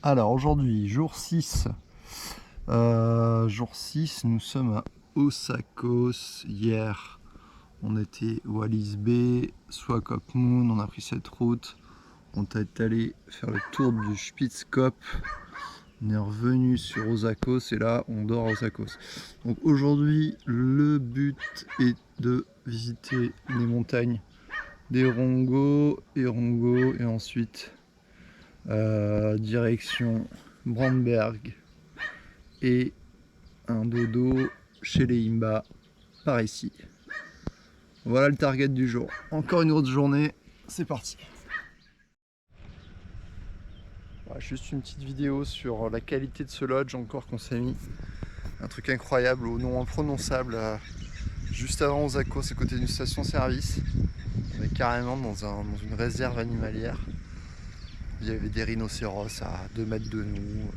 Alors aujourd'hui, jour 6. Jour 6, nous sommes à Osakos. Hier, on était Wallis Bay, Swakop Moon, on a pris cette route. On est allé faire le tour du Spitzkop. On est revenu sur Osakos et là, on dort à Osakos. Donc aujourd'hui, le but est de visiter les montagnes d'Erongo et ensuite direction Brandberg et un dodo chez les Imba par ici. Voilà le target du jour. Encore une autre journée, c'est parti. Voilà, juste une petite vidéo sur la qualité de ce lodge encore qu'on s'est mis. Un truc incroyable au nom imprononçable juste avant Osakos à côté d'une station-service. On est carrément dans une réserve animalière. Il y avait des rhinocéros à 2 mètres de nous,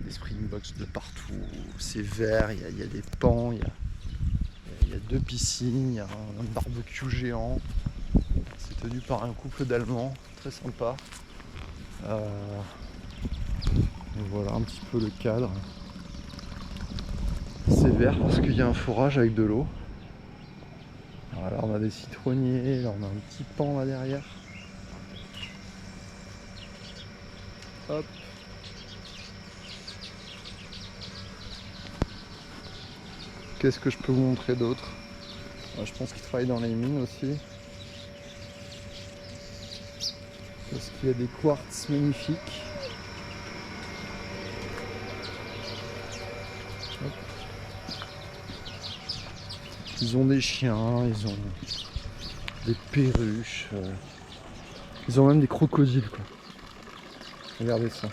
des springboks de partout, c'est vert, il y a des pans, il y a 2 piscines, il y a un barbecue géant. C'est tenu par un couple d'Allemands, très sympa. Voilà un petit peu le cadre. C'est vert parce qu'il y a un forage avec de l'eau. Voilà, on a des citronniers, là on a un petit pan là derrière. Hop. Qu'est-ce que je peux vous montrer d'autre? Je pense qu'ils travaillent dans les mines aussi. Parce qu'il y a des quartz magnifiques. Hop. Ils ont des chiens, ils ont des perruches. Ils ont même des crocodiles quoi. Regardez ça.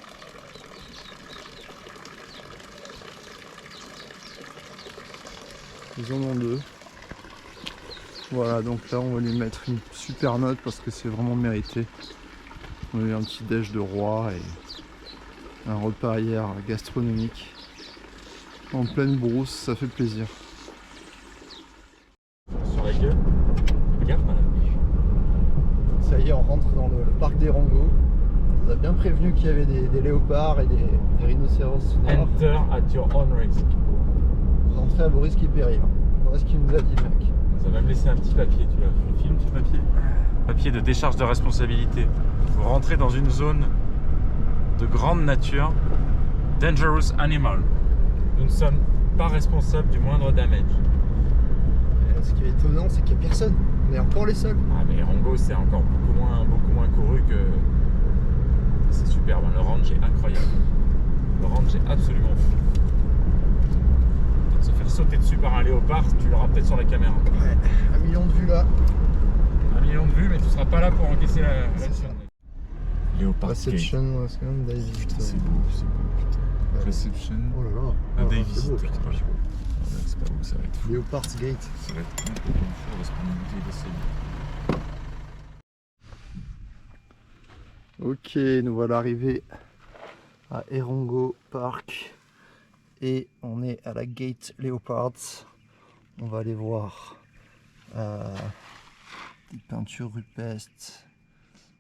Ils en ont 2. Voilà, donc là on va lui mettre une super note parce que c'est vraiment mérité. On a eu un petit déj de roi et un repas hier gastronomique. En pleine brousse, ça fait plaisir. Sur la gueule. Fais gaffe, madame. Ça y est, on rentre dans le parc d'Erongo. On nous a bien prévenu qu'il y avait des léopards et des rhinocéros noirs. Enter at your own risk. Vous entrez à vos risques et périls. Voilà ce qu'il nous a dit le mec. Il nous a même laissé un petit papier, tu l'as fait le film, ce papier? Papier de décharge de responsabilité. Vous rentrez dans une zone de grande nature. Dangerous animal. Nous ne sommes pas responsables du moindre damage. Et ce qui est étonnant, c'est qu'il n'y a personne. On est encore les seuls. Ah mais Rongo c'est encore beaucoup moins couru que... C'est superbe, le range est incroyable. Le range est absolument fou. Peut-être se faire sauter dessus par un léopard, tu l'auras peut-être sur la caméra. Ouais, 1 million de vues là. 1 million de vues, mais tu ne seras pas là pour encaisser la leçon. Léopard Reception, c'est quand même David. Putain, c'est beau, putain. Reception. Oh là là. La Oh, Davis, c'est beau, putain. putain. C'est pas beau, ça va être fou. Leopard's Gate. Ça va être complètement fou, on va se prendre une bouteille d'essai. Ok, nous voilà arrivés à Erongo Park et on est à la Gate Leopards. On va aller voir des peintures rupestres,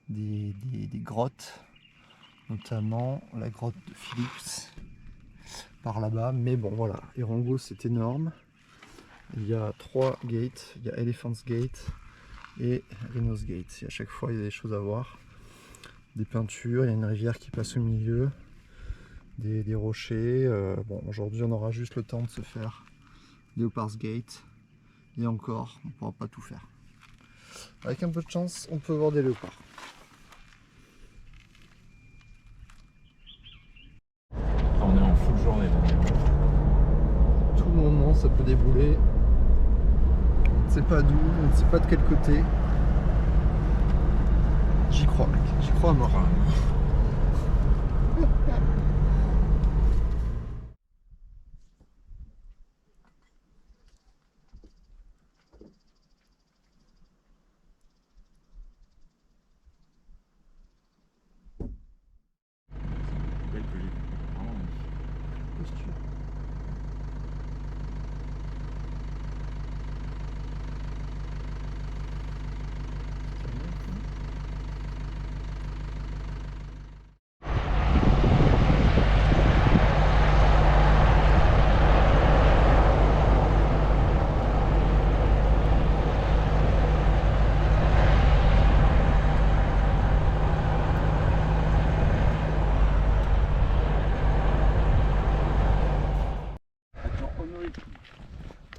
des grottes, notamment la grotte de Phillips par là-bas. Mais bon voilà, Erongo c'est énorme. Il y a 3 gates, il y a Elephant's Gate et Rhino's Gate. Et à chaque fois il y a des choses à voir. Des peintures, il y a une rivière qui passe au milieu, des rochers. Bon, aujourd'hui on aura juste le temps de se faire Leopard's Gate et encore, on ne pourra pas tout faire. Avec un peu de chance, on peut voir des léopards. On est en full journée là. Tout moment ça peut débouler. On ne sait pas d'où, on ne sait pas de quel côté. J'y crois mec, j'y crois à mort. Belle que j'ai vue. Vraiment magnifique.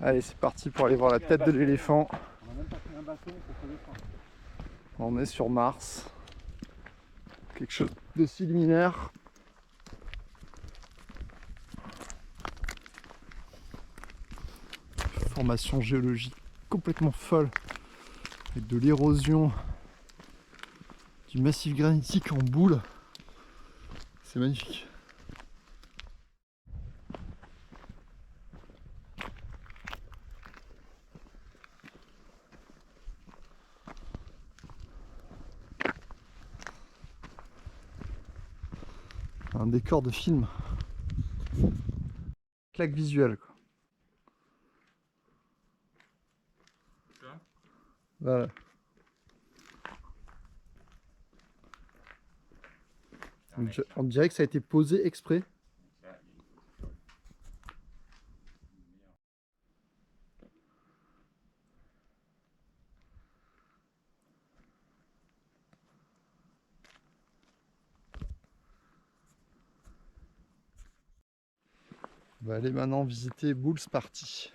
Allez, c'est parti pour aller voir la tête de l'éléphant. On a même pas pris un bâton pour se descendre. On est sur Mars. Quelque chose de si luminaire. Formation géologique complètement folle. Avec de l'érosion du massif granitique en boule. C'est magnifique. Un décor de film. Claque visuelle, quoi. Voilà. On dirait que ça a été posé exprès. On va aller maintenant visiter Bull's Party.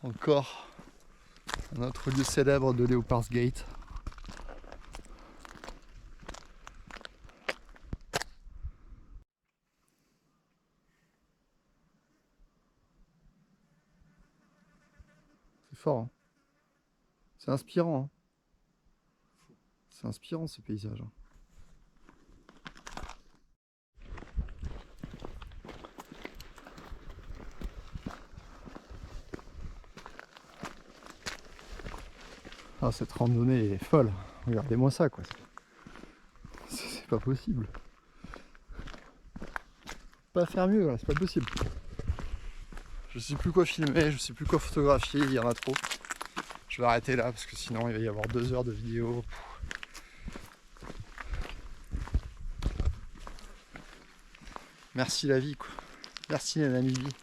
Encore un autre lieu célèbre de Leopards Gate. C'est fort, hein. C'est inspirant, hein. C'est inspirant ces paysages, hein. Ah, cette randonnée est folle. Regardez-moi ça, quoi. C'est pas possible. Pas faire mieux, là, c'est pas possible. Je sais plus quoi filmer, je sais plus quoi photographier, il y en a trop. Je vais arrêter là parce que sinon il va y avoir 2 heures de vidéo. Merci la vie, quoi. Merci la Namibie.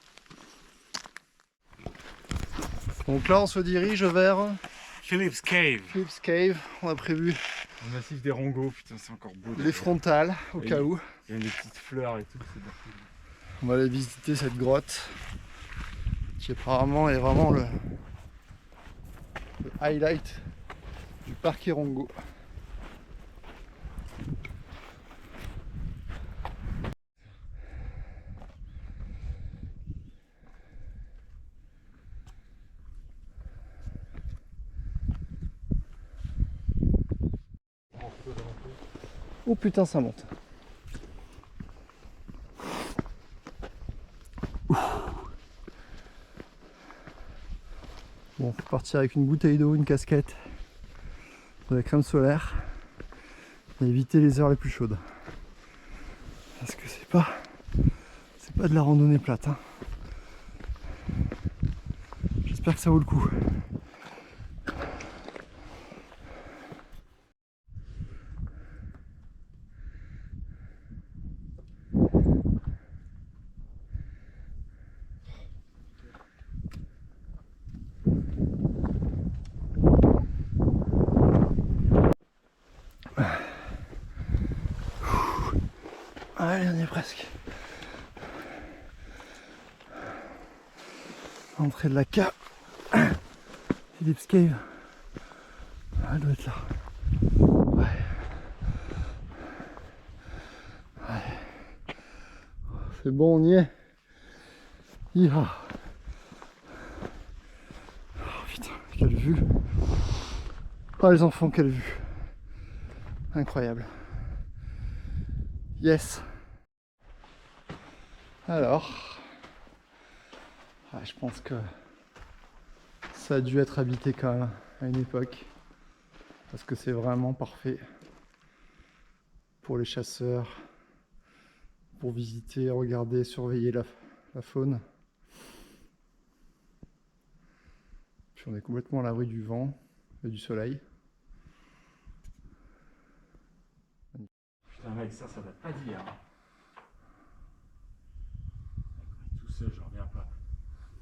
Donc là on se dirige vers Phillips Cave. Phillips Cave. On a prévu Le massif des Rongos, putain c'est encore beau. les frontales au cas où. Il y a des petites fleurs et tout, c'est bien. On va aller visiter cette grotte qui apparemment est vraiment le highlight du parc Erongo. Oh putain, ça monte. Bon, faut partir avec une bouteille d'eau, une casquette, de la crème solaire et éviter les heures les plus chaudes. Parce que c'est pas de la randonnée plate, hein. J'espère que ça vaut le coup. Allez, on y est presque. Entrée de la cave. Phillips Cave. Elle doit être là. Ouais. Ouais. C'est bon, on y est. Iha. Oh putain, quelle vue. Oh les enfants, quelle vue. Incroyable. Yes. Alors, je pense que ça a dû être habité quand même à une époque, parce que c'est vraiment parfait pour les chasseurs, pour visiter, regarder, surveiller la faune. Puis on est complètement à l'abri du vent et du soleil. Putain mec, ça date pas d'hier. Tout seul, j'en reviens pas.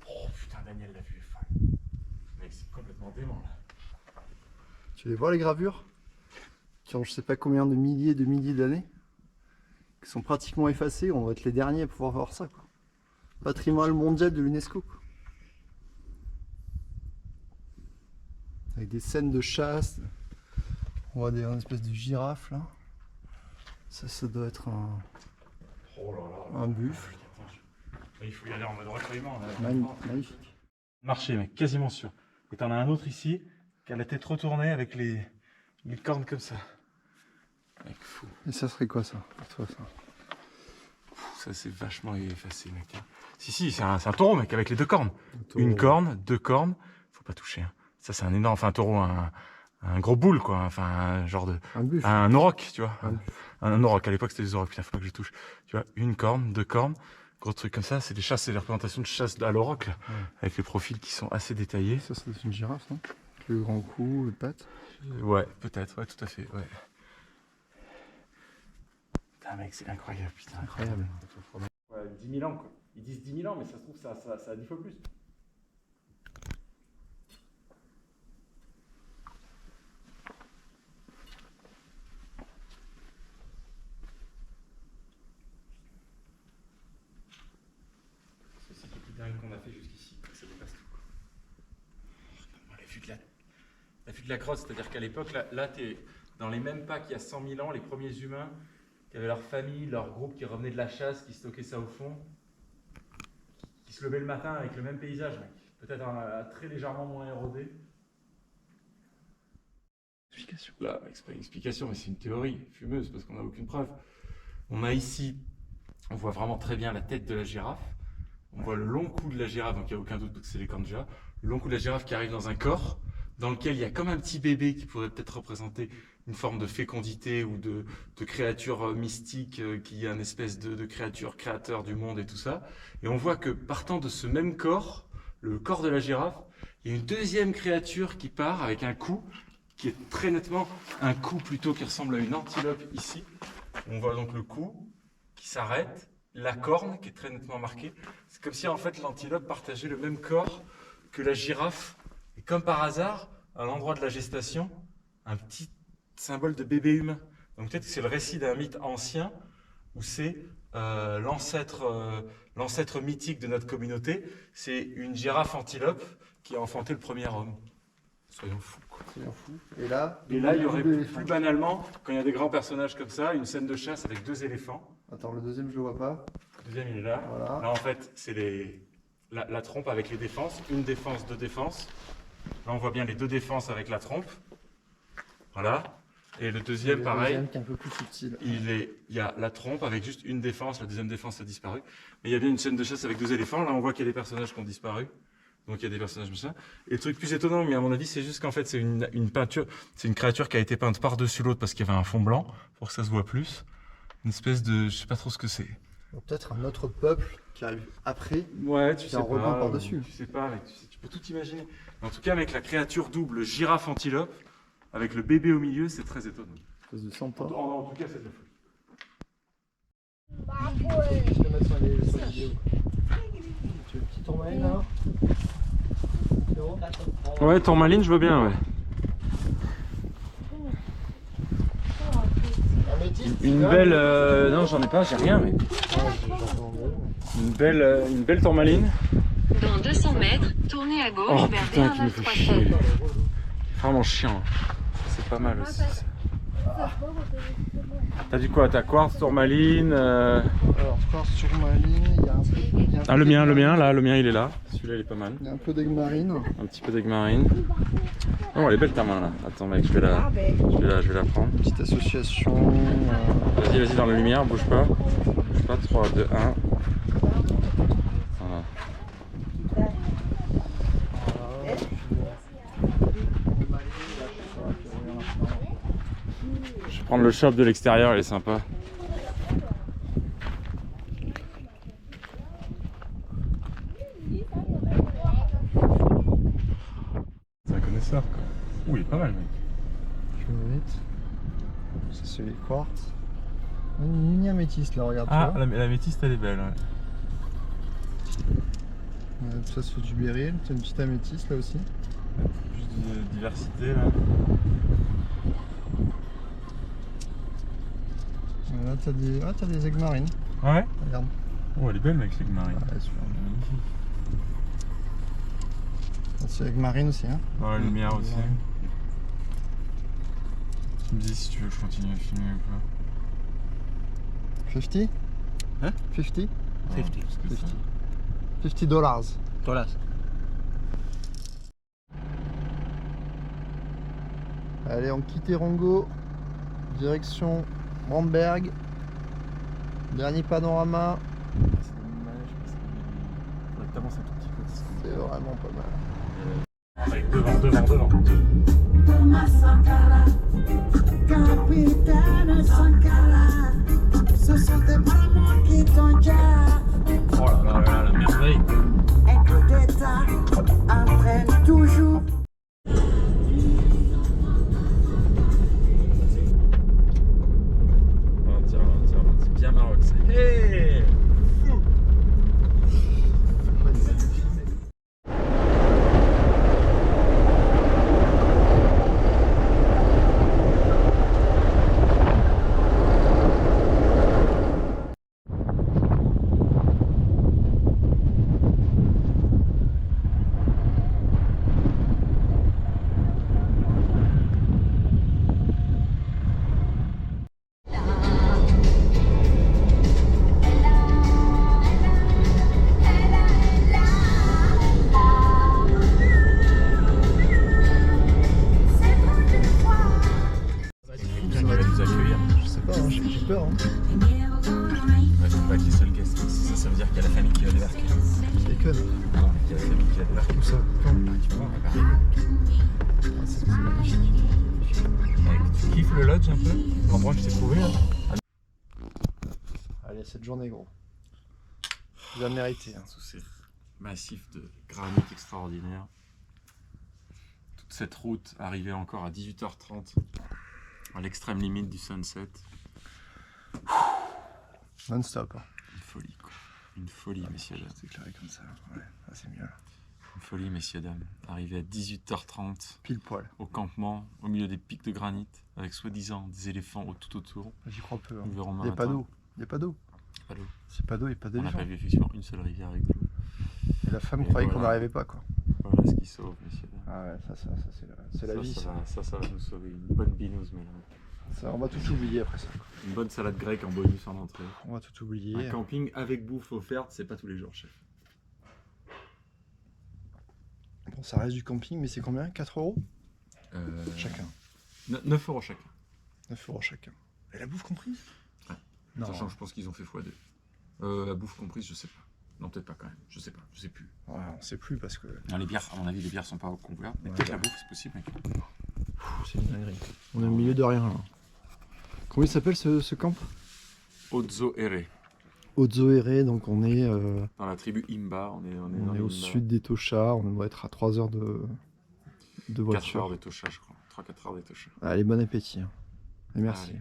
Oh putain, Daniel, la vue est folle. Mec, c'est complètement dément là. Tu les vois les gravures qui ont je sais pas combien de milliers d'années, qui sont pratiquement effacées. On va être les derniers à pouvoir voir ça, quoi. Patrimoine mondial de l'UNESCO, quoi. avec des scènes de chasse. On voit une espèce de girafe là. Ça doit être un, Oh là là. un buffle. Il faut y aller en mode recueillement. Magnifique. Marché, mec, quasiment sûr. Et t'en as un autre ici qui a la tête retournée avec les cornes comme ça. Mec, fou. Et ça serait quoi ça pour toi, ça? Ça c'est vachement effacé, mec. Si, c'est un taureau, mec, avec les deux cornes. Taureau. Une corne, deux cornes. Faut pas toucher. Hein. Ça c'est un énorme, enfin un taureau, un gros boule, quoi. Enfin, un genre de. Un buffle. Un auroch, tu vois. Un Un auroch, à l'époque c'était des aurochs. Putain, faut pas que je touche. Tu vois, une corne, deux cornes. Gros truc comme ça, c'est des chasses, c'est des représentations de chasse à l'auroch, là. Ouais. Avec les profils qui sont assez détaillés. Ça c'est une girafe, non? Le grand cou, les pattes. Ouais, peut-être, ouais, tout à fait, ouais. Putain, mec, c'est incroyable, putain, incroyable. Ouais, 10 000 ans, quoi. Ils disent 10 000 ans, mais ça se trouve, ça a 10 fois plus. C'est ce qui est le plus dingue qu'on a fait jusqu'ici, ça dépasse tout, quoi. La vue de la grotte, c'est-à-dire qu'à l'époque, là tu es dans les mêmes pas qu'il y a 100 000 ans, les premiers humains qui avaient leur famille, leur groupe qui revenait de la chasse, qui stockaient ça au fond, qui se levaient le matin avec le même paysage, mec. Peut-être très légèrement moins érodé. Explication. Là, mec, c'est pas une explication, mais c'est une théorie fumeuse parce qu'on n'a aucune preuve. On a ici, on voit vraiment très bien la tête de la girafe. On voit le long cou de la girafe, donc il n'y a aucun doute que c'est les cornes de girafe. Le long cou de la girafe qui arrive dans un corps dans lequel il y a comme un petit bébé qui pourrait peut-être représenter une forme de fécondité ou de créature mystique qui est une espèce de créature créateur du monde et tout ça. Et on voit que partant de ce même corps, le corps de la girafe, il y a une deuxième créature qui part avec un cou qui est très nettement un cou plutôt qui ressemble à une antilope ici. On voit donc le cou qui s'arrête, la corne qui est très nettement marquée. C'est comme si en fait l'antilope partageait le même corps que la girafe. Et comme par hasard, à l'endroit de la gestation, un petit symbole de bébé humain. Donc peut-être que c'est le récit d'un mythe ancien où c'est l'ancêtre mythique de notre communauté. C'est une girafe antilope qui a enfanté le premier homme. Soyons fous, quoi. Soyons fous. Et là, il y aurait plus banalement, quand il y a des grands personnages comme ça, une scène de chasse avec deux éléphants. Attends, le deuxième je le vois pas. Le deuxième il est là. Voilà. Là en fait c'est la trompe avec les défenses. Une défense, deux défenses. Là on voit bien les deux défenses avec la trompe. Voilà. Et le deuxième pareil. Le deuxième qui est un peu plus subtil. Il y a la trompe avec juste une défense. La deuxième défense a disparu. Mais il y a bien une scène de chasse avec deux éléphants. Là on voit qu'il y a des personnages qui ont disparu. Donc il y a des personnages machin. Et le truc plus étonnant, mais à mon avis, c'est juste qu'en fait c'est une peinture, c'est une créature qui a été peinte par-dessus l'autre parce qu'il y avait un fond blanc pour que ça se voit plus. Une espèce de, je sais pas trop ce que c'est. Peut-être un autre peuple qui arrive après. Ouais, tu sais en repeint pas. par-dessus. Tu sais pas, mec, tu peux tout imaginer. Mais en tout cas, avec la créature double girafe antilope avec le bébé au milieu, c'est très étonnant. Une espèce de centaure. En tout cas, c'est de la folie. Je vais mettre sur la vidéo. Tu veux le petit tourmaline alors? Ouais, tourmaline, je veux bien, ouais. Une belle. Non, j'en ai pas, j'ai rien, mais. Une belle tourmaline. Dans 200 mètres, tournez à gauche Oh vers putain, qui me fait chier. D1937. Vraiment chiant. C'est pas mal aussi. T'as du quoi? T'as quartz, tourmaline. Alors, quartz, tourmaline, il y a un peu. Ah, le mien, là, le mien il est là. Celui-là il est pas mal. Il y a un peu d'aigue-marine. Un petit peu d'aigue-marine. Oh, elle est belle ta main là. Attends, mec, je vais la prendre. Petite association. Vas-y, dans la lumière, bouge pas. Bouge pas, 3, 2, 1. Voilà. Je vais prendre le shop de l'extérieur, il est sympa. C'est un connaisseur quoi. Ouh, il est pas mal, mec. Je vais vite. Ça c'est les quartz. Une mini améthyste là, regarde. Ah, tu vois. la métiste elle est belle, ouais. Ça c'est du béryl, c'est une petite améthyste là aussi. Plus de diversité là. Là t'as des aigues marines. Ouais. Regarde. Oh, elle est belle, mec, l'aigle marine. Ouais, super. C'est aigues marines aussi. Hein. Ouais, lumière aussi. Ouais. Tu me dis si tu veux que je continue à filmer ou pas. 50? Hein? 50? 50. Parce que ça- 50 dollars. Voilà. Allez, on quitte Erongo. Direction Brandberg. Dernier panorama. C'est dommage parce qu'il faudrait que t'avances un tout petit peu. C'est vraiment pas mal. Allez, devant. Thomas Sankara, capitaine Sankara, ce sont tes parents qui t'ont déjà. Oh là là, la merveille. Un coup d'état entraîne toujours. Tiens, c'est bien Maroc ça. Hey, fou. Qui va nous accueillir. Je sais pas, hein, j'ai peur. Hein. Ouais, faut pas qu'il y ait seul guest. Ça veut dire qu'il y a la famille qui va débarquer. Je déconne. Non, il y a la famille qui va débarquer. Tout ça. Quand Tu vois, à Paris. Ah, c'est magnifique. Tu kiffes le lodge un peu? L'endroit que je t'ai trouvé là? Allez, cette journée, gros. Tu l'as mérité. Hein. Sous ces massifs de granit extraordinaires. Toute cette route arrivée encore à 18h30 à l'extrême limite du sunset. Non-stop. Hein. Une folie quoi. Une folie messieurs dames. C'est éclairé comme ça. Ouais, ah, c'est mieux là. Une folie messieurs dames. Arrivé à 18h30 Pile poil. au campement au milieu des pics de granit avec soi-disant des éléphants tout autour. J'y crois peu. Hein. Nous verrons Il n'y a pas matin. d'eau. Il n'y a pas d'eau. Pas d'eau. C'est pas d'eau, il n'y a pas On n'a d'éléphant. pas vu effectivement une seule rivière avec de l'eau. Et la femme Et croyait qu'on voilà. n'arrivait pas, quoi. Voilà ce qui sauve messieurs dames. Ah ouais, ça c'est la vie. Ça. Ça va nous sauver. Une bonne binouse mais là. Ça, on va tout oublier après ça. Une bonne salade grecque en bonus en entrée. On va tout oublier. Un camping avec bouffe offerte, c'est pas tous les jours, chef. Bon, ça reste du camping, mais c'est combien? 4 € chacun. 9 € chacun. 9 € chacun. Et la bouffe comprise? Ouais. Non. Sachant que je pense qu'ils ont fait x2. La bouffe comprise, je sais pas. Non, peut-être pas quand même. Je sais pas, je sais plus. Ouais, on sait plus parce que Non, les bières, à mon avis, les bières sont pas couvertes. Mais Ouais, peut-être ouais. la bouffe, c'est possible. Mec. c'est une dinguerie. On est au milieu de rien là. Comment il s'appelle ce camp? Ozo Ere. Ozoere, donc on est, Dans la tribu Imba, on est on dans est les au Imba. sud des Tosha, on doit être à 3 heures de 4 voiture. heures de Tosha, je crois. 3-4 heures de Tosha. Allez, bon appétit. Hein. Et merci. Allez.